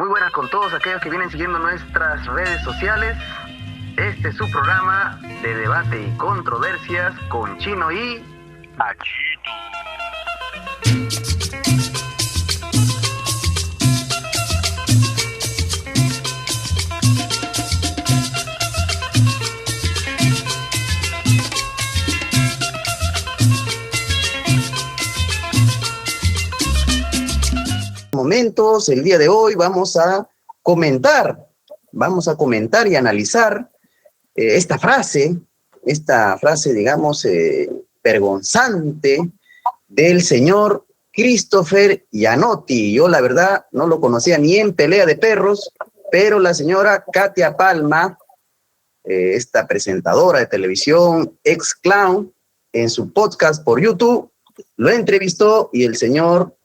Muy buenas con todos aquellos que vienen siguiendo nuestras redes sociales. Este es su programa de debate y controversias con Chino y Achito. Momentos, el día de hoy vamos a comentar y analizar esta frase, digamos, vergonzante del señor Christopher Janotti. Yo la verdad no lo conocía ni en Pelea de Perros, pero la señora Katia Palma, esta presentadora de televisión, ex clown, en su podcast por YouTube, lo entrevistó y el señor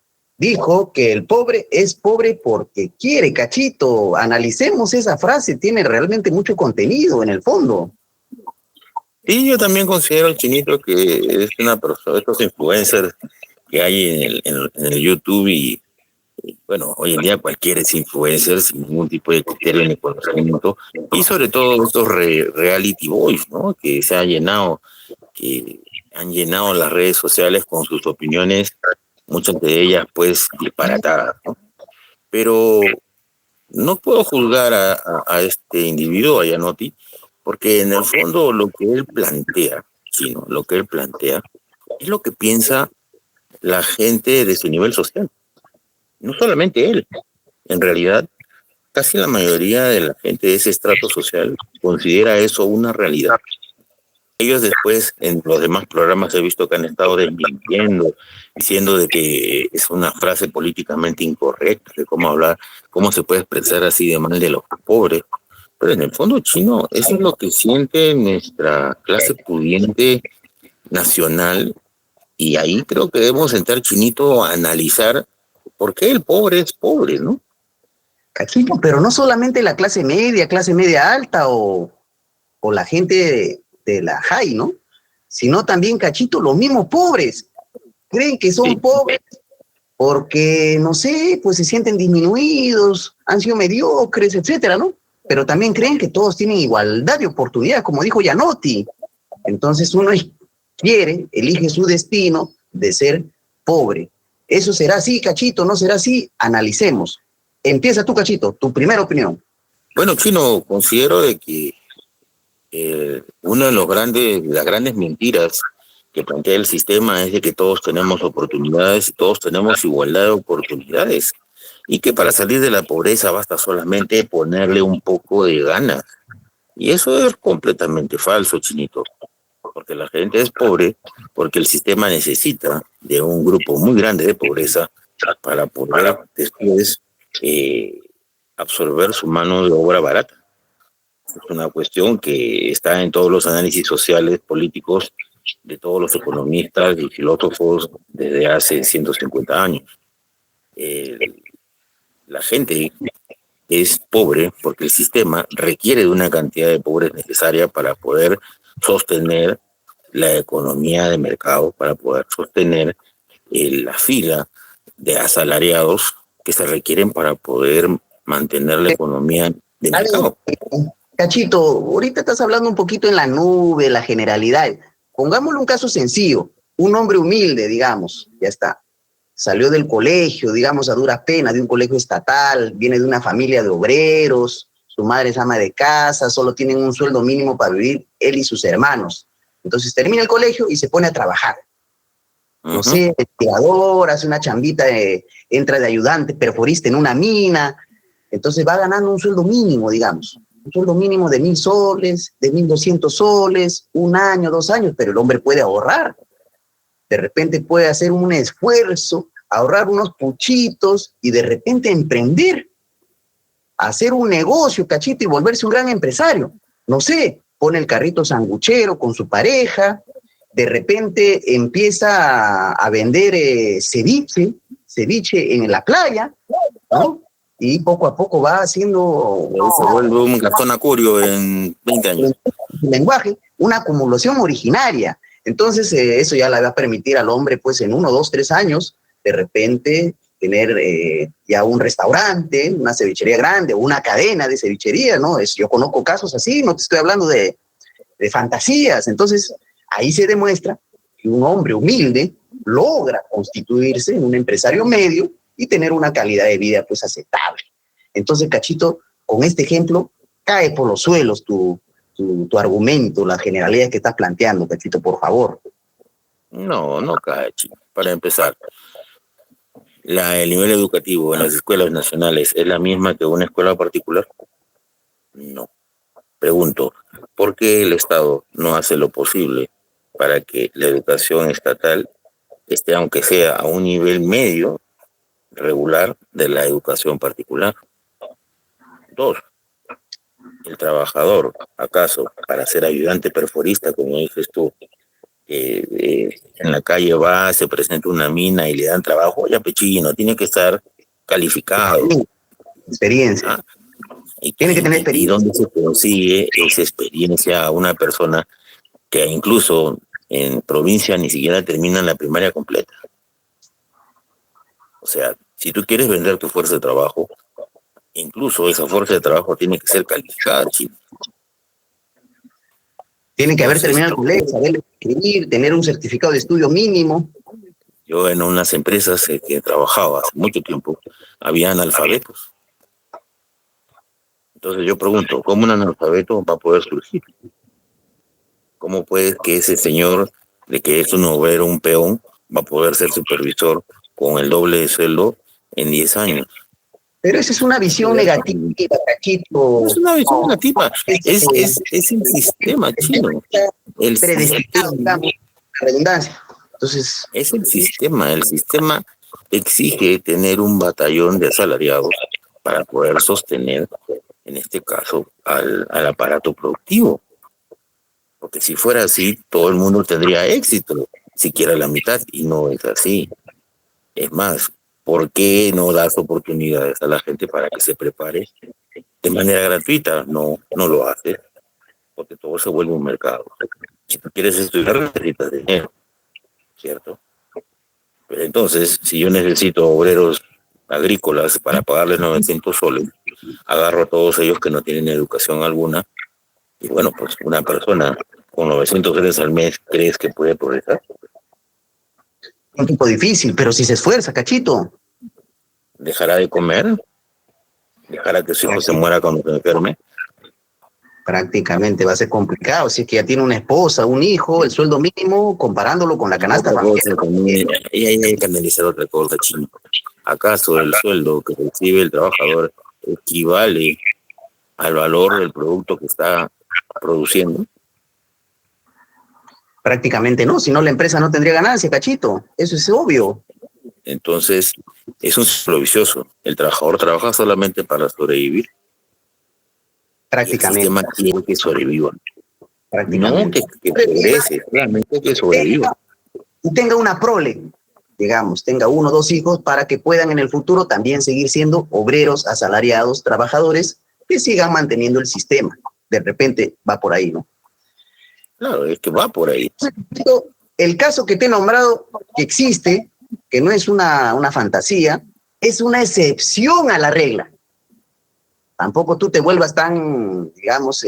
dijo que el pobre es pobre porque quiere. Cachito, analicemos esa frase, tiene realmente mucho contenido en el fondo. Y yo también considero, Chinito, que es una persona de estos influencers que hay en el YouTube y bueno, hoy en día cualquiera es influencer sin ningún tipo de criterio ni conocimiento, y sobre todo estos reality boys, ¿no? Que han llenado las redes sociales con sus opiniones, muchas de ellas pues disparatadas, ¿no? Pero no puedo juzgar a este individuo, a Janotti, porque en el fondo lo que él plantea, Chino, lo que él plantea es lo que piensa la gente de su nivel social. No solamente él, en realidad casi la mayoría de la gente de ese estrato social considera eso una realidad. Ellos después en los demás programas he visto que han estado desmintiendo, diciendo de que es una frase políticamente incorrecta, de cómo hablar, cómo se puede expresar así de mal de los pobres. Pero en el fondo, Chino, eso es lo que siente nuestra clase pudiente nacional, y ahí creo que debemos sentar, Chinito, a analizar por qué el pobre es pobre, ¿no? Cachito, pero no solamente la clase media alta o la gente de la high, ¿no? Sino también, Cachito, los mismos pobres creen que son pobres porque, no sé, pues se sienten disminuidos, han sido mediocres, etcétera, ¿no? Pero también creen que todos tienen igualdad de oportunidades, como dijo Janotti. Entonces uno elige su destino de ser pobre. ¿Eso será así, Cachito? ¿No será así? Analicemos. Empieza tú, Cachito, tu primera opinión. Bueno, Chino, considero de que una de las grandes mentiras que plantea el sistema es de que todos tenemos oportunidades y todos tenemos igualdad de oportunidades, y que para salir de la pobreza basta solamente ponerle un poco de ganas. Y eso es completamente falso, Chinito, porque la gente es pobre porque el sistema necesita de un grupo muy grande de pobreza para poder después absorber su mano de obra barata. Es una cuestión que está en todos los análisis sociales, políticos, de todos los economistas y filósofos desde hace 150 años. La gente es pobre porque el sistema requiere de una cantidad de pobres necesaria para poder sostener la economía de mercado, para poder sostener la fila de asalariados que se requieren para poder mantener la economía de mercado. Cachito, ahorita estás hablando un poquito en la nube, la generalidad. Pongámosle un caso sencillo. Un hombre humilde, digamos, ya está. Salió del colegio, digamos, a duras penas, de un colegio estatal, viene de una familia de obreros, su madre es ama de casa, solo tienen un sueldo mínimo para vivir él y sus hermanos. Entonces termina el colegio y se pone a trabajar. No sé, tirador, hace una chambita, entra de ayudante, perforista en una mina. Entonces va ganando un sueldo mínimo, digamos. Un sueldo mínimo de 1,000 soles, de 1,200 soles, 1 año, 2 años, pero el hombre puede ahorrar. De repente puede hacer un esfuerzo, ahorrar unos puchitos y de repente emprender, hacer un negocio, Cachito, y volverse un gran empresario. No sé, pone el carrito sanguchero con su pareja, de repente empieza a vender ceviche en la playa, ¿no? Y poco a poco va haciendo... Se vuelve un Gastón Acurio en 20 años. Lenguaje, una acumulación originaria. Entonces eso ya le va a permitir al hombre, pues en 1, 2, 3 años, de repente tener ya un restaurante, una cevichería grande o una cadena de cevichería, ¿no? Yo conozco casos así, no te estoy hablando de fantasías. Entonces, ahí se demuestra que un hombre humilde logra constituirse en un empresario medio y tener una calidad de vida pues aceptable. Entonces, Cachito, con este ejemplo, cae por los suelos tu argumento, las generalidades que estás planteando, Cachito, por favor. No, no cae, chico. Para empezar, el nivel educativo en las escuelas nacionales es la misma que una escuela particular. No. Pregunto, ¿por qué el Estado no hace lo posible para que la educación estatal esté, aunque sea a un nivel medio, regular, de la educación particular? 2, el trabajador, ¿acaso para ser ayudante perforista, como dices tú, en la calle va, se presenta una mina y le dan trabajo? Ya, pechino, tiene que estar calificado. Experiencia. ¿Ah? Tiene que tener experiencia. ¿Y dónde se consigue esa experiencia a una persona que incluso en provincia ni siquiera termina la primaria completa? O sea, si tú quieres vender tu fuerza de trabajo, incluso esa fuerza de trabajo tiene que ser calificada, chico. Tiene que haber terminado el colegio, saber escribir, tener un certificado de estudio mínimo. Yo en unas empresas que trabajaba hace mucho tiempo, había analfabetos. Entonces yo pregunto, ¿cómo un analfabeto va a poder surgir? ¿Cómo puede que ese señor, de que es un obrero, un peón, va a poder ser supervisor con el doble de sueldo en 10 años? Pero esa es una visión negativa, Cachito. No es una visión negativa, es el sistema chino. El sistema, redundancia. Entonces, es el sistema exige tener un batallón de asalariados para poder sostener, en este caso, al aparato productivo. Porque si fuera así, todo el mundo tendría éxito, siquiera la mitad, y no es así. Es más, ¿por qué no das oportunidades a la gente para que se prepare de manera gratuita? No lo hace, porque todo se vuelve un mercado. Si tú quieres estudiar, necesitas dinero, ¿cierto? Pero entonces, si yo necesito obreros agrícolas para pagarles 900 soles, agarro a todos ellos que no tienen educación alguna, y bueno, pues una persona con 900 soles al mes, ¿crees que puede progresar? Un tipo difícil, pero si se esfuerza, Cachito. ¿Dejará de comer? ¿Dejará que su hijo se muera cuando se enferme? Prácticamente va a ser complicado. Si es que ya tiene una esposa, un hijo, el sueldo mínimo, comparándolo con la canasta familiar. Y ahí hay que analizar otra cosa, chino. ¿Acaso el sueldo que recibe el trabajador equivale al valor del producto que está produciendo? Prácticamente no, si no la empresa no tendría ganancia, Cachito. Eso es obvio. Entonces, es un ciclo vicioso. El trabajador trabaja solamente para sobrevivir. Prácticamente. El sistema quiere que sobreviva. No que progrese, solamente que sobreviva. Y tenga una prole, digamos, tenga 1 o 2 hijos para que puedan en el futuro también seguir siendo obreros, asalariados, trabajadores que sigan manteniendo el sistema. De repente va por ahí, ¿no? Claro, es que va por ahí. El caso que te he nombrado, que existe, que no es una fantasía, es una excepción a la regla. Tampoco tú te vuelvas tan, digamos...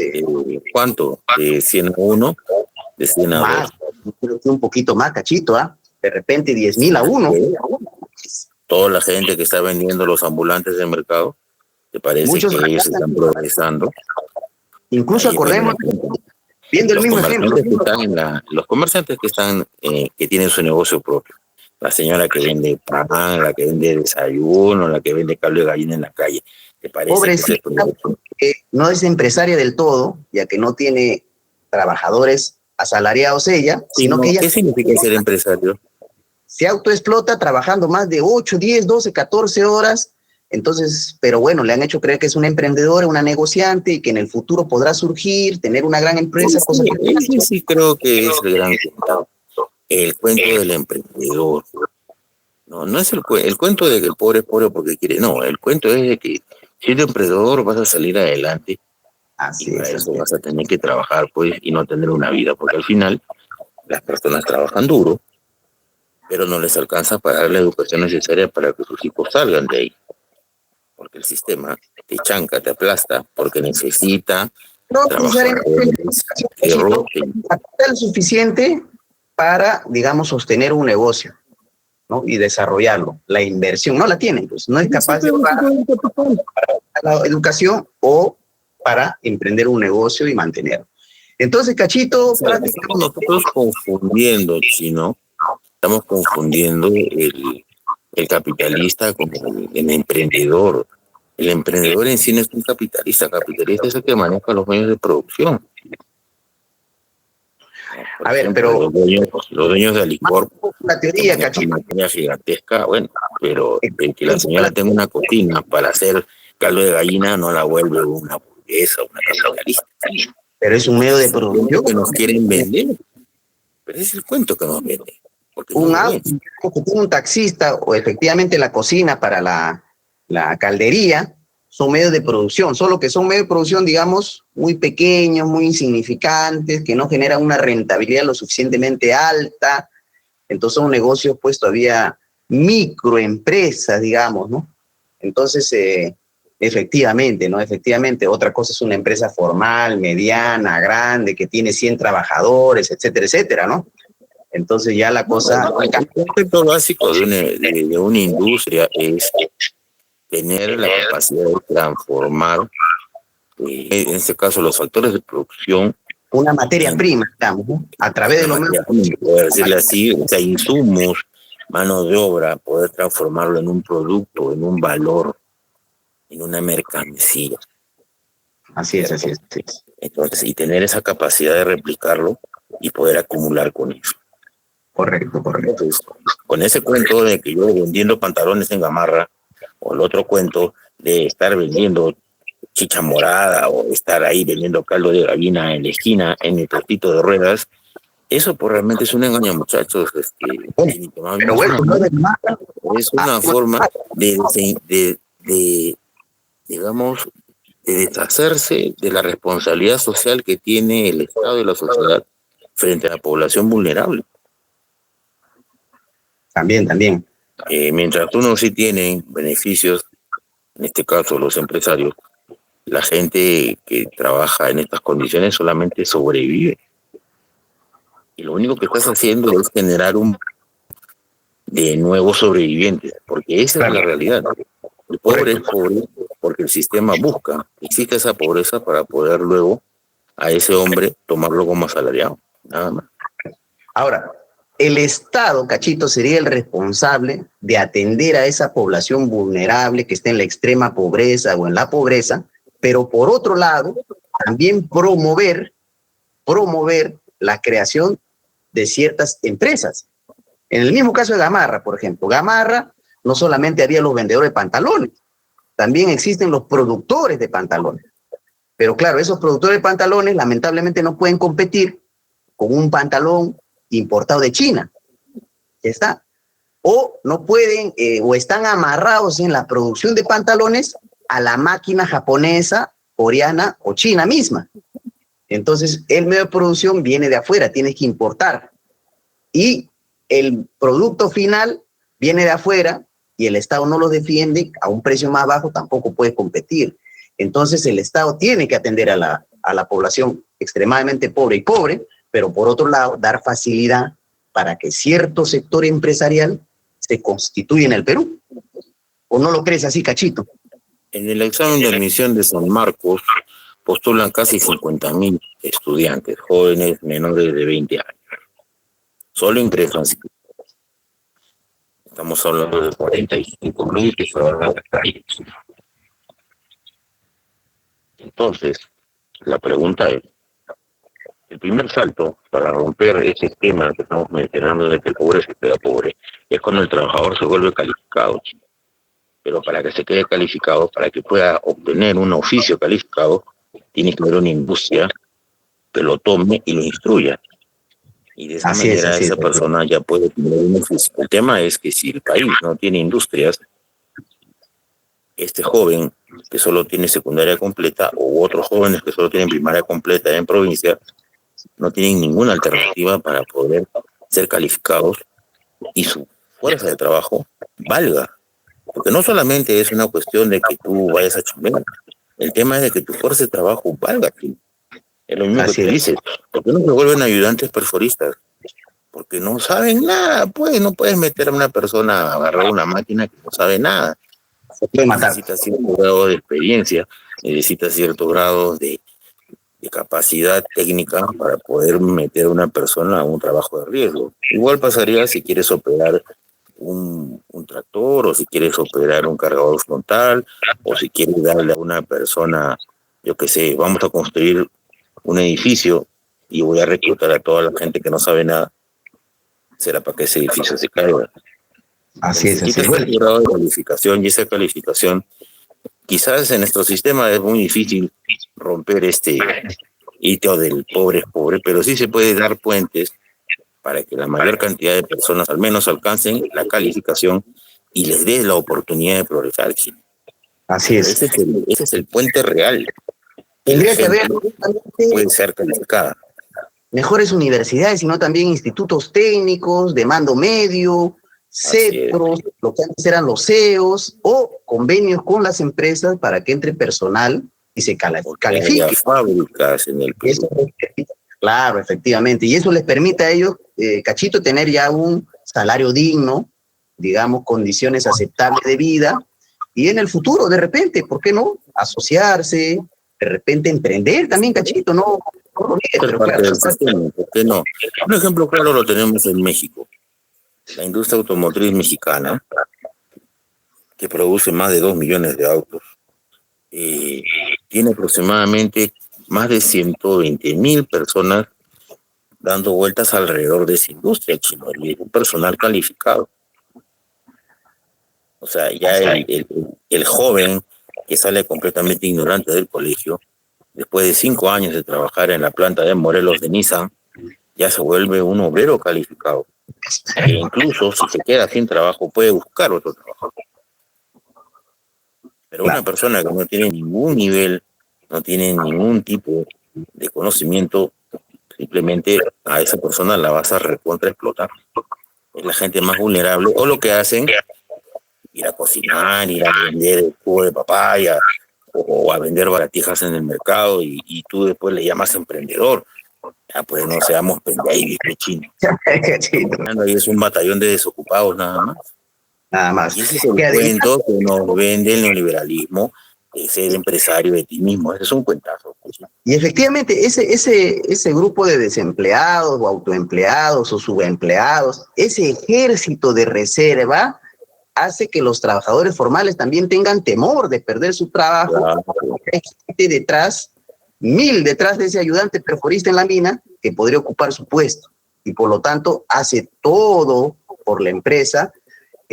¿Cuánto? ¿De 100 a 1? ¿De 100 a 2? Más, creo que un poquito más, Cachito, ¿ah? De repente 10,000 a 1. Toda la gente que está vendiendo los ambulantes del mercado, ¿te parece muchos que ellos están progresando? Incluso ahí acordemos, viendo el mismo ejemplo. Los comerciantes que tienen su negocio propio. La señora que vende pan, la que vende desayuno, la que vende cable de gallina en la calle. ¿Te parece? Pobrecita, que no es empresaria del todo, ya que no tiene trabajadores asalariados ella, sino que ella... ¿Qué significa ser empresario? Se autoexplota trabajando más de 8, 10, 12, 14 horas. Entonces, pero bueno, le han hecho creer que es una emprendedora, una negociante y que en el futuro podrá surgir, tener una gran empresa. Sí, creo que es el gran cuento. El cuento del emprendedor. No es el cuento de que el pobre es pobre porque quiere. No, el cuento es de que siendo emprendedor vas a salir adelante. Así y para eso vas a tener que trabajar, pues, y no tener una vida, porque al final las personas trabajan duro, pero no les alcanza para dar la educación necesaria para que sus hijos salgan de ahí. Porque el sistema te chanca, te aplasta, porque necesita No trabajadores que necesariamente roten. capital suficiente para, digamos, sostener un negocio, ¿no? Y desarrollarlo. La inversión no la tienen, pues no es capaz de pagar la educación o para emprender un negocio y mantenerlo. Entonces, Cachito, O sea, estamos nosotros confundiendo, Chino, estamos confundiendo el capitalista con el emprendedor. El emprendedor en sí no es un capitalista. Capitalista es el que maneja los medios de producción. Por a ver, ejemplo, pero los dueños de Alicorp, la teoría, una Cachito, maquinaria gigantesca, bueno, pero el que la señora tenga una cocina para hacer caldo de gallina no la vuelve una burguesa, una capitalista. pero es un medio de Es el producción. cuento que nos quieren vender, pero es el cuento que nos venden. Porque no Un lo auto ven. que tiene un taxista o efectivamente la cocina para la caldería son medios de producción, solo que son medios de producción, digamos, muy pequeños, muy insignificantes, que no generan una rentabilidad lo suficientemente alta. Entonces son negocios, pues todavía microempresas, digamos, ¿no? Entonces, efectivamente, ¿no? Efectivamente, otra cosa es una empresa formal, mediana, grande, que tiene 100 trabajadores, etcétera, etcétera, ¿no? Entonces ya la cosa... El concepto básico de una industria es tener la capacidad de transformar, en este caso, los factores de producción Una materia prima, digamos, ¿no? A través de la los materia medios... prima, poder decirle así, o sea, insumos, mano de obra, poder transformarlo en un producto, en un valor, en una mercancía. Así es, así es, así es. Entonces, y tener esa capacidad de replicarlo y poder acumular con eso. Correcto, correcto. Entonces, con ese cuento de que yo vendiendo pantalones en Gamarra, o el otro cuento de estar vendiendo chicha morada o estar ahí vendiendo caldo de gallina en la esquina en el trapito de ruedas, eso pues realmente es un engaño, muchachos. Pero bueno, Es una forma digamos, de deshacerse de la responsabilidad social que tiene el Estado y la sociedad frente a la población vulnerable. También. Mientras unos sí tienen beneficios, en este caso los empresarios, la gente que trabaja en estas condiciones solamente sobrevive. Y lo único que estás haciendo es generar de nuevos sobrevivientes, porque esa es la realidad. El pobre es pobre porque el sistema busca, existe esa pobreza para poder luego a ese hombre tomarlo como asalariado, nada más. Ahora, el Estado, Cachito, sería el responsable de atender a esa población vulnerable que está en la extrema pobreza o en la pobreza, pero por otro lado, también promover la creación de ciertas empresas. En el mismo caso de Gamarra, por ejemplo, Gamarra no solamente había los vendedores de pantalones, también existen los productores de pantalones. Pero claro, esos productores de pantalones lamentablemente no pueden competir con un pantalón importado de China. Ya está. O no pueden, o están amarrados en la producción de pantalones a la máquina japonesa, coreana o china misma. Entonces, el medio de producción viene de afuera, tienes que importar. Y el producto final viene de afuera y el Estado no lo defiende, a un precio más bajo tampoco puede competir. Entonces, el Estado tiene que atender a la población extremadamente pobre, pero por otro lado, dar facilidad para que cierto sector empresarial se constituya en el Perú. ¿O no lo crees así, Cachito? En el examen de admisión de San Marcos postulan casi 50.000 estudiantes, jóvenes menores de 20 años. Solo ingresan. Estamos hablando de 45.000 que se van a las calles. Entonces, la pregunta es, el primer salto para romper ese esquema que estamos mencionando de que el pobre se queda pobre es cuando el trabajador se vuelve calificado. Pero para que se quede calificado, para que pueda obtener un oficio calificado, tiene que haber una industria que lo tome y lo instruya. Y de esa manera esa persona ya puede tener un oficio. El tema es que si el país no tiene industrias, este joven que solo tiene secundaria completa o otros jóvenes que solo tienen primaria completa en provincia, no tienen ninguna alternativa para poder ser calificados y su fuerza de trabajo valga. Porque no solamente es una cuestión de que tú vayas a chambear, el tema es de que tu fuerza de trabajo valga aquí. Es lo mismo que Así tú es. dices. ¿Por qué no se vuelven ayudantes perforistas? Porque no saben nada, pues no puedes meter a una persona a agarrar una máquina que no sabe nada. Se puede matar. Necesita cierto grado de experiencia, necesita cierto grado de capacidad técnica para poder meter a una persona a un trabajo de riesgo. Igual pasaría si quieres operar un tractor, o si quieres operar un cargador frontal, o si quieres darle a una persona, yo qué sé, vamos a construir un edificio y voy a reclutar a toda la gente que no sabe nada, será para que ese edificio se caiga. Así es, así Necesitas es. cierto grado de calificación, y esa calificación, quizás en nuestro sistema es muy difícil romper este hito del pobre es pobre, pero sí se puede dar puentes para que la mayor cantidad de personas al menos alcancen la calificación y les dé la oportunidad de progresar. ¿Sí? Así Pero es. ese es el puente real. La Tendría que haber gente puede ser calificada. mejores universidades, sino también institutos técnicos de mando medio, CEPROS, lo que antes eran los CEOs, o convenios con las empresas para que entre personal y se califique. Hay fábricas en el Perú. Claro, efectivamente. Y eso les permite a ellos, Cachito, tener ya un salario digno, digamos, condiciones aceptables de vida, y en el futuro, de repente, ¿por qué no? Asociarse, de repente emprender también, Cachito, no lo niegues, pero claro, ¿por qué no? Un ejemplo claro lo tenemos en México. La industria automotriz mexicana, que produce más de 2 millones de autos, tiene aproximadamente más de 120,000 personas dando vueltas alrededor de esa industria, chino, y un personal calificado. O sea, ya el joven que sale completamente ignorante del colegio, después de 5 años de trabajar en la planta de Morelos de Nissan, ya se vuelve un obrero calificado. E incluso si se queda sin trabajo puede buscar otro trabajo. Pero una persona que no tiene ningún nivel, no tiene ningún tipo de conocimiento, simplemente a esa persona la vas a recontra explotar. Es la gente más vulnerable. O lo que hacen, ir a cocinar, ir a vender jugo de papaya, o a vender baratijas en el mercado, y tú después le llamas emprendedor. Ya pues no seamos pendejos, chino. Ahí es un batallón de desocupados nada más. Nada más. Y ese es el cuento que nos vende el neoliberalismo, de ser empresario de ti mismo. Ese es un cuentazo. Y efectivamente, ese grupo de desempleados o autoempleados o subempleados, ese ejército de reserva, hace que los trabajadores formales también tengan temor de perder su trabajo. Claro. Hay gente detrás, 1000 detrás de ese ayudante perforista en la mina, que podría ocupar su puesto. Y por lo tanto, hace todo por la empresa,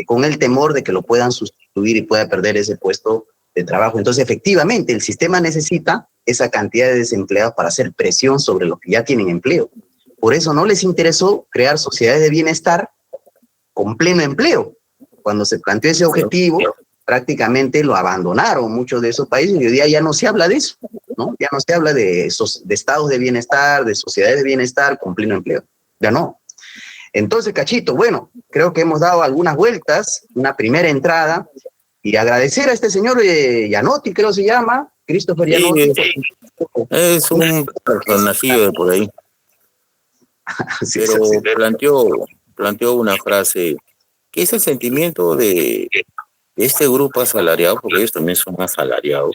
con el temor de que lo puedan sustituir y pueda perder ese puesto de trabajo. Entonces, efectivamente, el sistema necesita esa cantidad de desempleados para hacer presión sobre los que ya tienen empleo. Por eso no les interesó crear sociedades de bienestar con pleno empleo. Cuando se planteó ese objetivo, prácticamente lo abandonaron muchos de esos países, y hoy día ya no se habla de eso, ¿no? Ya no se habla de estados de bienestar, de sociedades de bienestar con pleno empleo. Ya no. Entonces, Cachito, bueno, creo que hemos dado algunas vueltas, una primera entrada, y agradecer a este señor Gianotti, creo se llama, Christopher Gianotti. Es un personajillo de por ahí. Sí, pero sí. Planteó una frase que es el sentimiento de este grupo asalariado, porque ellos también son asalariados,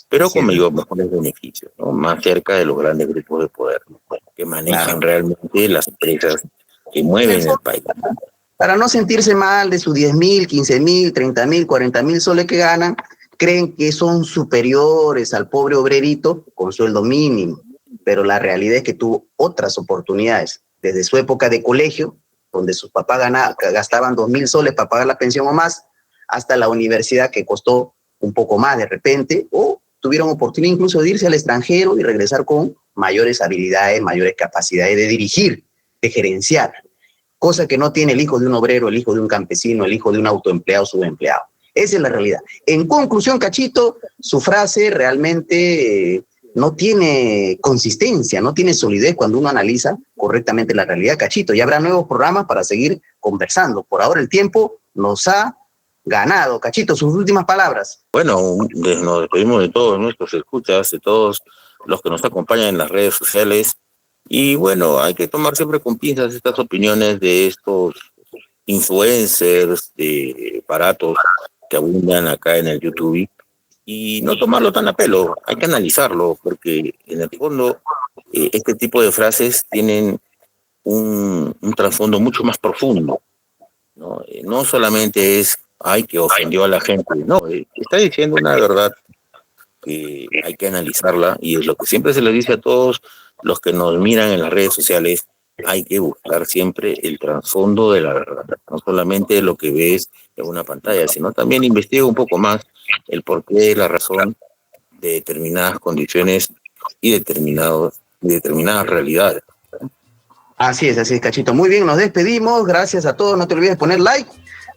pero con mejores beneficios, ¿no? Más cerca de los grandes grupos de poder, ¿no? Que manejan realmente las empresas que mueven el país. Para no sentirse mal de sus 10,000, 15,000, 30,000, 40,000 soles que ganan, creen que son superiores al pobre obrerito con sueldo mínimo, pero la realidad es que tuvo otras oportunidades, desde su época de colegio, donde sus papás gastaban 2,000 soles para pagar la pensión o más, hasta la universidad, que costó un poco más de repente, o tuvieron oportunidad incluso de irse al extranjero y regresar con mayores habilidades, mayores capacidades de dirigir, de gerenciar, cosa que no tiene el hijo de un obrero, el hijo de un campesino, el hijo de un autoempleado, subempleado. Esa es la realidad. En conclusión, Cachito, su frase realmente no tiene consistencia, no tiene solidez cuando uno analiza correctamente la realidad, Cachito. Y habrá nuevos programas para seguir conversando. Por ahora el tiempo nos ha ganado. Cachito, sus últimas palabras. Bueno, nos despedimos de todos nuestros escuchas, de todos los que nos acompañan en las redes sociales. Y bueno, hay que tomar siempre con pinzas estas opiniones de estos influencers, de baratos que abundan acá en el YouTube. Y no tomarlo tan a pelo, hay que analizarlo, porque en el fondo este tipo de frases tienen un trasfondo mucho más profundo, ¿no? No solamente es, ay, que ofendió a la gente, no, está diciendo una verdad que hay que analizarla, y es lo que siempre se les dice a todos los que nos miran en las redes sociales: hay que buscar siempre el trasfondo de la verdad, no solamente lo que ves en una pantalla, sino también investiga un poco más el porqué, la razón de determinadas condiciones y determinadas realidades. Así es, Cachito. Muy bien, nos despedimos. Gracias a todos. No te olvides de poner like,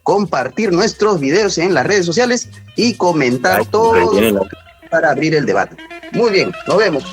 compartir nuestros videos en las redes sociales y comentar todo para abrir el debate. Muy bien, nos vemos.